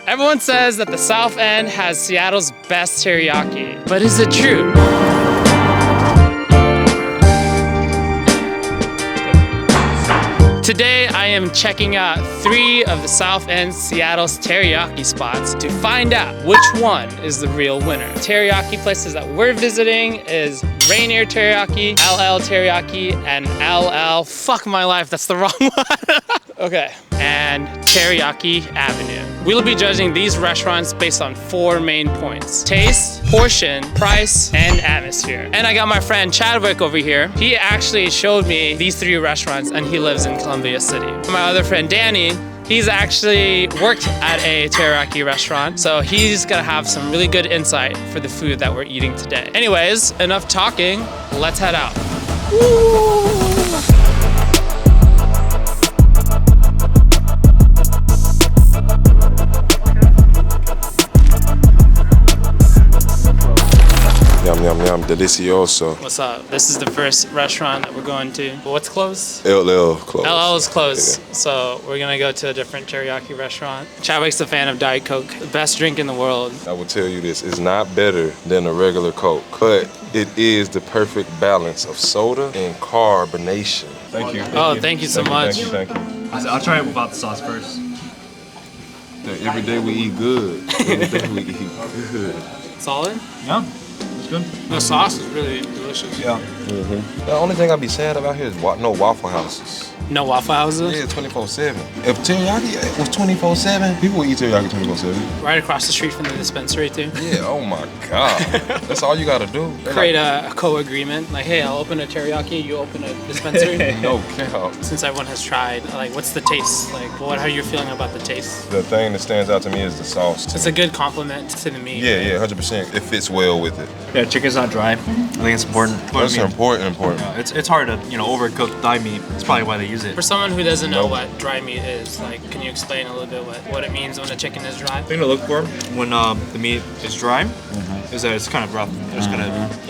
Everyone says that the South End has Seattle's best teriyaki, but is it true? Today, I am checking out 3 of the South End Seattle's teriyaki spots to find out which one is the real winner. Teriyaki places that we're visiting is Rainier Teriyaki, LL Teriyaki, and LL, fuck my life, that's the wrong one. Okay, and Teriyaki Avenue. We'll be judging these restaurants based on 4 main points: taste, portion, price, and atmosphere. And I got my friend Chadwick over here. He actually showed me these 3 restaurants and he lives in Columbia City. My other friend Danny, he's actually worked at a teriyaki restaurant, so he's gonna have some really good insight for the food that we're eating today. Anyways, enough talking, let's head out. Woo! Yum, yum, yum, delicioso. What's up? This is the first restaurant that we're going to. What's closed? LL closed. LL is closed, Yeah. so we're gonna go to a different teriyaki restaurant. Chadwick's a fan of Diet Coke, the best drink in the world. I will tell you this, it's not better than a regular Coke, but it is the perfect balance of soda and carbonation. Thank you. Thank you so much. Thank you. I'll try it without the sauce first. Every day we eat good. Every day we eat good. Solid? Yeah, it's good. The sauce is really delicious. Yeah. The only thing I'd be sad about here is no Waffle Houses. No Waffle Houses? Yeah, 24/7. If teriyaki was 24/7, people would eat teriyaki 24/7. Right across the street from the dispensary too. Yeah, oh my God. That's all you gotta do. Create a co-agreement, like, hey, I'll open a teriyaki, you open a dispensary. No cap. Since everyone has tried, like, what's the taste? Like, what are you feeling about the taste? The thing that stands out to me is the sauce. It's a good compliment to the meat. Yeah, yeah, 100%. It fits well with it. Yeah, chicken's not dry. I think it's important. That's important. Yeah, it's hard to overcook thigh meat. That's probably why they use it. For someone who doesn't know Nope. what dry meat is, like, can you explain a little bit what it means when a chicken is dry? The thing to look for when the meat is dry is that it's kind of rough. There's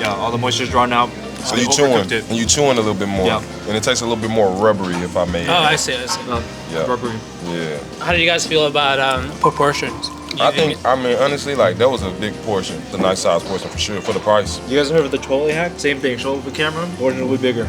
all the moisture's drawn out. So They you chewing, overcooked it. and you chewing a little bit more, Yeah. and it tastes a little bit more rubbery, if I may. Oh, I see. Yeah. Rubbery. Yeah. How do you guys feel about proportions? I mean, honestly, like, that was a big portion. It's a nice size portion for sure, for the price. You guys heard of the Chipotle hack? Same thing. Show it with the camera. Portion will be bigger.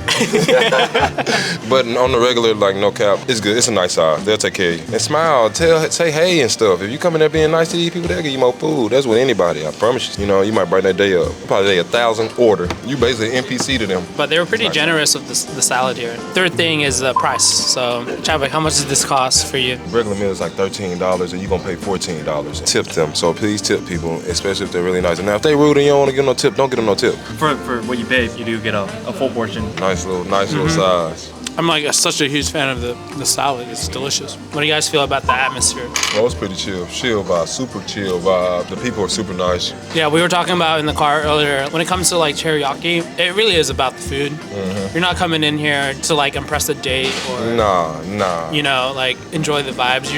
But on the regular, like, no cap, it's good. It's a nice size. They'll take care of you. And smile, say hey and stuff. If you come in there being nice to these people, they'll give you more food. That's with anybody, I promise you. You know, you might brighten that day up. Probably 1,000 order. You basically NPC to them. But they were pretty generous with the salad here. Third thing is the price. So, Chadwick, how much does this cost for you? Regular meal is like $13, and you're gonna pay $14. Tip them. So please tip people, especially if they're really nice. And now if they rude and you don't want to give them no tip, don't give them no tip. For what you pay, you do get a full portion. Nice little size. I'm like such a huge fan of the salad. It's delicious. What do you guys feel about the atmosphere? Well, it's pretty chill. Chill vibe, super chill vibe. The people are super nice. Yeah, we were talking about in the car earlier, when it comes to like teriyaki, it really is about the food. You're not coming in here to like impress a date or Nah. you know, like enjoy the vibes.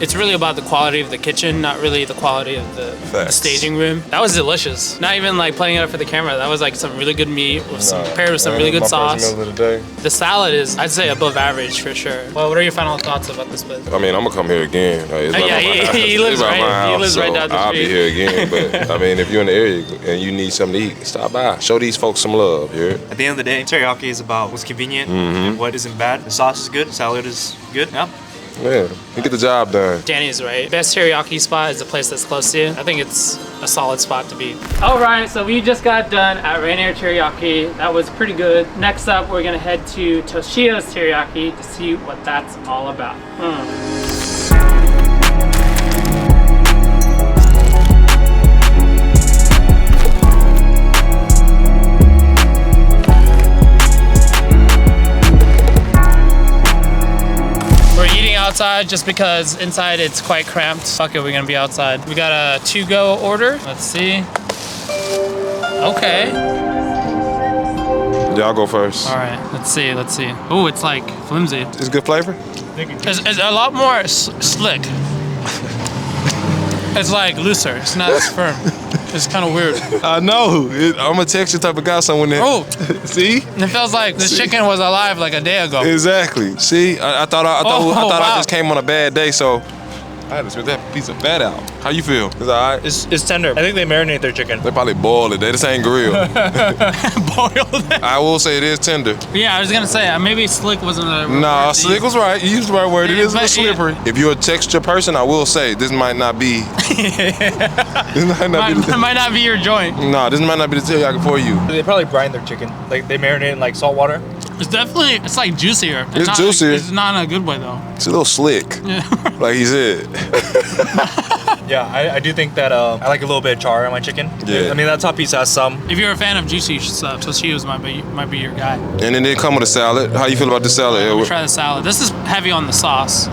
It's really about the quality of the kitchen, not really the quality of the staging room. That was delicious. Not even like playing it up for the camera. That was like some really good meat with paired with some really good sauce. First meal of the day. The salad is, I'd say, above average for sure. Well, what are your final thoughts about this place? I mean, I'm gonna come here again. It's right by my house. he lives It's right. my house, He lives right down the I'll street. be here again. But I mean, if you're in the area and you need something to eat, stop by. Show these folks some love. Here. At the end of the day, teriyaki is about what's convenient and what isn't bad. The sauce is good. The salad is good. Yeah. Yeah, you get the job done. Danny's right. Best teriyaki spot is a place that's close to you. I think it's a solid spot to be. All right, so we just got done at Rainier Teriyaki. That was pretty good. Next up, we're gonna head to Toshio's Teriyaki to see what that's all about. Outside just because inside it's quite cramped. Fuck it, we're gonna be outside. We got a to-go order. Let's see. Okay. Y'all go first. All right, let's see. Oh, it's like flimsy. It's good flavor? It's a lot more slick. It's like looser. It's not as firm. It's kind of weird. I know. I'm a texture type of guy. Someone that. Oh, see? It feels like the chicken was alive like a day ago. Exactly. See, I thought I wow. just came on a bad day, so I had to spit that piece of fat out. How you feel? It's all right? It's tender. I think they marinate their chicken. They probably boil it. They just ain't grill. Boiled. I will say it is tender. Yeah, I was gonna say maybe slick wasn't a. Nah, slick was right. You used the right word. It is a but little slippery. If you're a texture person, I will say this might not be. This might not be your joint. Nah, this might not be the teriyaki for you. They probably brine their chicken. Like they marinate in like salt water. It's like juicier. It's not, juicier. It's not in a good way though. It's a little slick, Yeah. like he said. Yeah, I do think that I like a little bit of char on my chicken. Yeah. I mean, that top piece has some. If you're a fan of juicy stuff, Toshio's might be your guy. And then they come with a salad. How you feel about the salad, We'll Edward? try the salad. This is heavy on the sauce.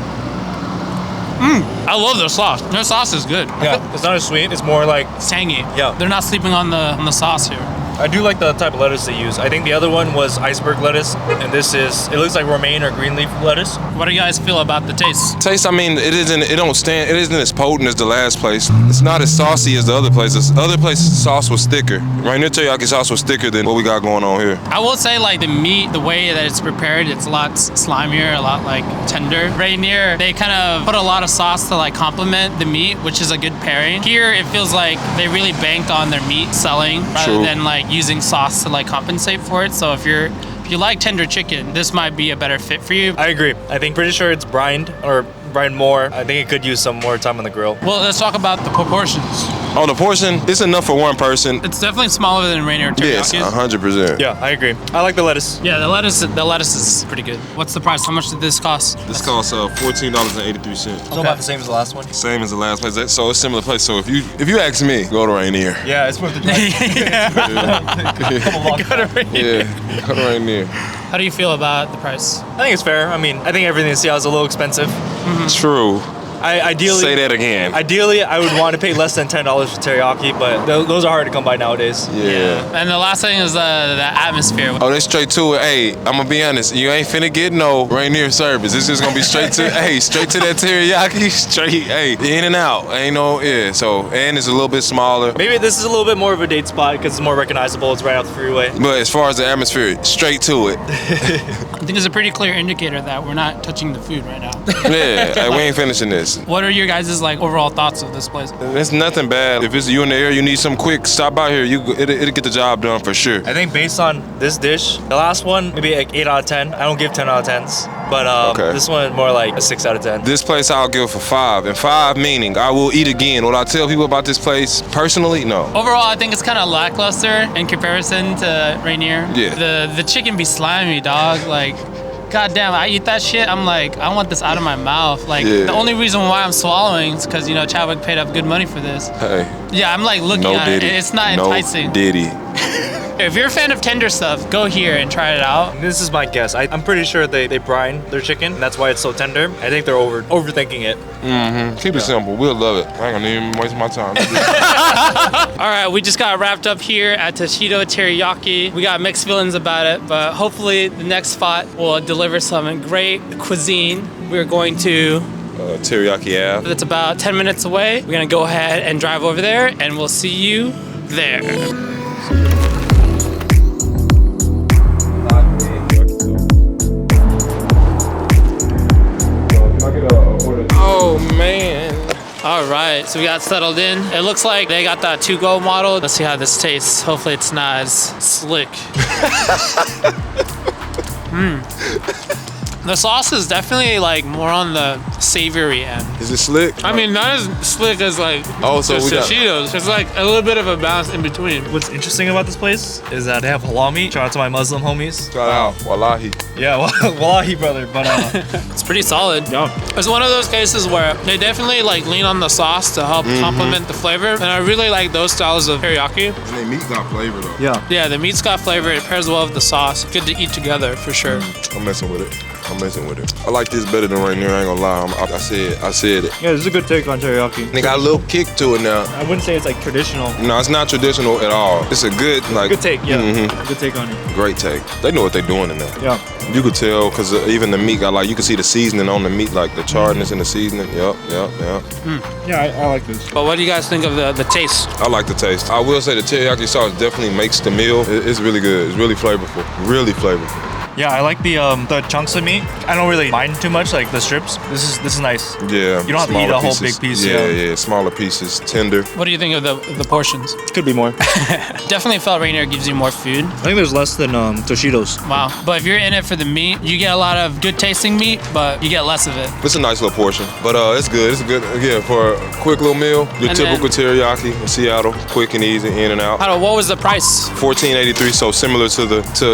I love their sauce. Their sauce is good. Yeah, it's not as sweet. It's more like, It's tangy. Yeah. They're not sleeping on the sauce here. I do like the type of lettuce they use. I think the other one was iceberg lettuce, and this is, it looks like romaine or green leaf lettuce. What do you guys feel about the taste? Taste, I mean, it isn't as potent as the last place. It's not as saucy as the other places. Other places, sauce was thicker. Rainier Teriyaki sauce was thicker than what we got going on here. I will say like the meat, the way that it's prepared, it's a lot slimier, a lot like tender. Rainier, they kind of put a lot of sauce to like complement the meat, which is a good pairing. Here, it feels like they really banked on their meat selling rather True. than like using sauce to like compensate for it. So if you like tender chicken, this might be a better fit for you. I agree. I think pretty sure it's brined or brined more. I think it could use some more time on the grill. Well, let's talk about the proportions. Oh, the portion, it's enough for one person. It's definitely smaller than Rainier Yes, Teriyaki. 100%. Yeah, I agree. I like the lettuce. Yeah, the lettuce is pretty good. What's the price? How much did this cost? This costs $14.83. Still about the same as the last one. Same as the last place. So it's similar place. So if you ask me, go to Rainier. Yeah, it's worth the drive. Couple blocks. Yeah, go to Rainier. How do you feel about the price? I think it's fair. I mean, I think everything in Seattle is a little expensive. True. Ideally, Say that again. Ideally, I would want to pay less than $10 for teriyaki, but those are hard to come by nowadays. Yeah. And the last thing is the atmosphere. Oh, they straight to it. Hey, I'm gonna be honest. You ain't finna get no Rainier service. It's just gonna be straight to straight to that teriyaki. Straight, in and out. Ain't no So and it's a little bit smaller. Maybe this is a little bit more of a date spot because it's more recognizable. It's right off the freeway. But as far as the atmosphere, straight to it. I think it's a pretty clear indicator that we're not touching the food right now. Yeah, hey, we ain't finishing this. What are your guys' like overall thoughts of this place? It's nothing bad. If it's you in the area, you need some quick, stop by here. It'll get the job done for sure. I think based on this dish, the last one, maybe like 8 out of 10. I don't give 10 out of 10s. But Okay. this one is more like a 6 out of 10. This place I'll give for 5. And 5 meaning I will eat again. Will I tell people about this place personally? No. Overall, I think it's kind of lackluster in comparison to Rainier. Yeah. The chicken be slimy, dog. Like, goddamn, I eat that shit. I'm like, I want this out of my mouth. Like, the only reason why I'm swallowing is because, Chadwick paid up good money for this. Hey. Yeah, I'm like looking at it. It's not enticing. No diddy. If you're a fan of tender stuff, go here and try it out. This is my guess. I'm pretty sure they brine their chicken, and that's why it's so tender. I think they're overthinking it. Mm-hmm. Keep it simple. We'll love it. I ain't gonna even waste my time. All right, we just got wrapped up here at Toshio Teriyaki. We got mixed feelings about it, but hopefully the next spot will deliver some great cuisine. We're going to Teriyaki Ave. It's about 10 minutes away. We're gonna go ahead and drive over there, and we'll see you there. Oh man. All right, so we got settled in. It looks like they got that to-go model. Let's see how this tastes. Hopefully it's not as slick. The sauce is definitely like more on the savory end. Is it slick? I mean, not as slick as like so we got Toshio's. It's like a little bit of a balance in between. What's interesting about this place is that they have halal. Shout out to my Muslim homies. Shout out, wallahi. Yeah, wallahi, brother. But it's pretty solid. Yeah. It's one of those cases where they definitely like lean on the sauce to help complement the flavor, and I really like those styles of teriyaki. And they meat got flavor though. Yeah, the meat's got flavor. It pairs well with the sauce. Good to eat together for sure. I'm messing with it. I like this better than Rainier. I ain't gonna lie. I said it. Yeah, this is a good take on teriyaki. They got a little kick to it now. I wouldn't say it's like traditional. No, it's not traditional at all. It's a good Good take, yeah. Good take on it. Great take. They know what they're doing in there. Yeah. You could tell because even the meat got you could see the seasoning on the meat, like the charredness in the seasoning. Yep. Yeah, I like this. But what do you guys think of the taste? I like the taste. I will say the teriyaki sauce definitely makes the meal. It's really good. It's really flavorful. Really flavorful. Yeah, I like the chunks of meat. I don't really mind too much, like the strips. This is nice. Yeah. You don't have to eat a whole big piece. Yeah, smaller pieces, tender. What do you think of the portions? Could be more. Definitely felt Rainier gives you more food. I think there's less than Toshido's. Wow. But if you're in it for the meat, you get a lot of good tasting meat, but you get less of it. It's a nice little portion, but it's good. It's good, again, for a quick little meal. Your And typical teriyaki in Seattle, quick and easy, in and out. What was the price? $14.83, so similar to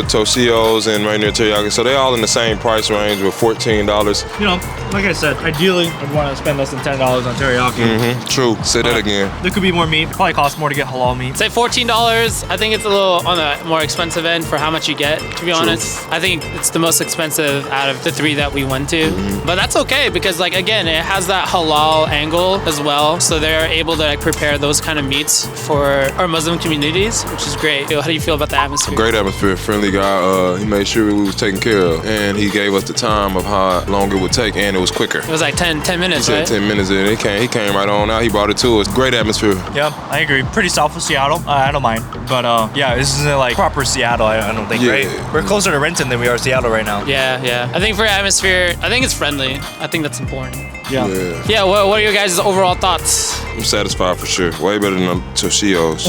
Toshio's and Rainier Teriyaki. So they all in the same price range with $14. You know, like I said, ideally I'd want to spend less than $10 on teriyaki. True. Say that again. There could be more meat. Probably costs more to get halal meat. Say $14. I think it's a little on the more expensive end for how much you get, to be honest. I think it's the most expensive out of the 3 that we went to. But that's okay because, like, again, it has that halal angle as well. So they're able to, like, prepare those kind of meats for our Muslim communities, which is great. How do you feel about the atmosphere? Great atmosphere, friendly guy. He made sure we was taken care of, and he gave us the time of how long it would take, and it was quicker. It was like 10 minutes, He right? said 10 minutes, and he came right on out. He brought it to us. Great atmosphere. Yeah, I agree. Pretty south of Seattle. I don't mind. But yeah, this isn't like proper Seattle, I don't think, right? We're closer to Renton than we are Seattle right now. Yeah. I think for atmosphere, I think it's friendly. I think that's important. Yeah. Yeah, what are your guys' overall thoughts? I'm satisfied for sure. Way better than Toshio's.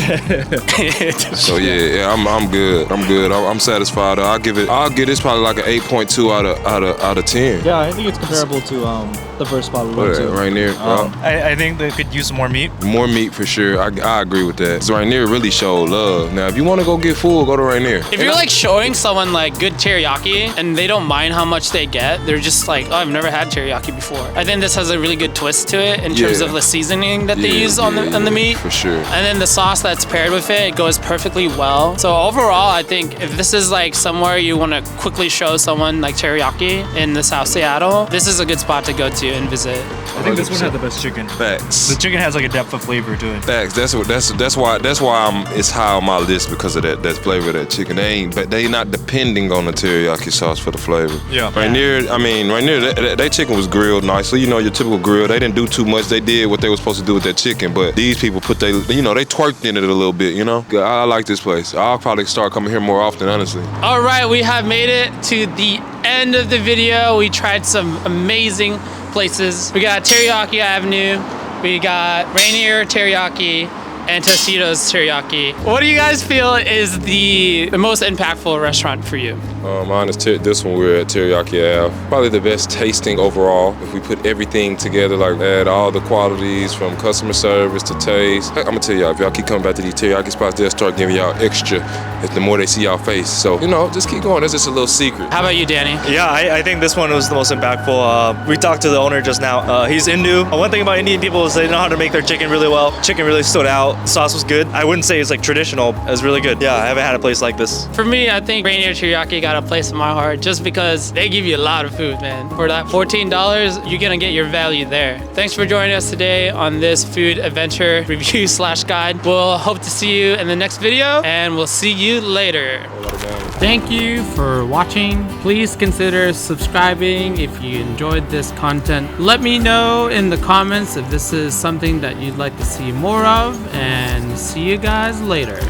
So yeah, I'm good. I'm satisfied. I'll give this probably like an 8.2 out of 10. Yeah, I think it's comparable to the first spot we went to. Rainier. I think they could use some more meat. More meat for sure. I agree with that. So Rainier really showed love. Now, if you want to go get full, go to Rainier. If you're like showing someone like good teriyaki and they don't mind how much they get, they're just like, oh, I've never had teriyaki before. I think this has a really good twist to it in terms of the seasoning that they use on the meat. For sure. And then the sauce that's paired with it goes perfectly well. So overall, I think if this is like somewhere you want to quickly show someone like teriyaki in the South Seattle, this is a good spot to go to and visit. I think this one had the best chicken. Facts. The chicken has like a depth of flavor to it. Facts. That's why it's high on my list because of that flavor of that chicken. They not depending on the teriyaki sauce for the flavor. Yeah. Rainier, they chicken was grilled nicely. You know, your typical grill. They didn't do too much. They did what they were supposed to do with that chicken. But these people they twerked in it a little bit. You know, I like this place. I'll probably start coming here more often, honestly. All right, we have made it to the end of the video. We tried some amazing places. We got Teriyaki Avenue. We got Rainier Teriyaki and Toshio's Teriyaki. What do you guys feel is the most impactful restaurant for you? Mine is this one. We're at Teriyaki Ave. Probably the best tasting overall. If we put everything together, like add all the qualities from customer service to taste. I'm gonna tell y'all, if y'all keep coming back to these teriyaki spots, they'll start giving y'all extra the more they see y'all face. So, just keep going. That's just a little secret. How about you, Danny? Yeah, I think this one was the most impactful. We talked to the owner just now. He's Hindu. One thing about Indian people is they know how to make their chicken really well. Chicken really stood out. The sauce was good. I wouldn't say it's like traditional. It was really good. Yeah, I haven't had a place like this. For me, I think Rainier Teriyaki got a place in my heart just because they give you a lot of food, man. For that $14, you're gonna get your value there. Thanks for joining us today on this food adventure review / guide. We'll hope to see you in the next video, and we'll see you later. Thank you for watching. Please consider subscribing if you enjoyed this content. Let me know in the comments if this is something that you'd like to see more of, and see you guys later.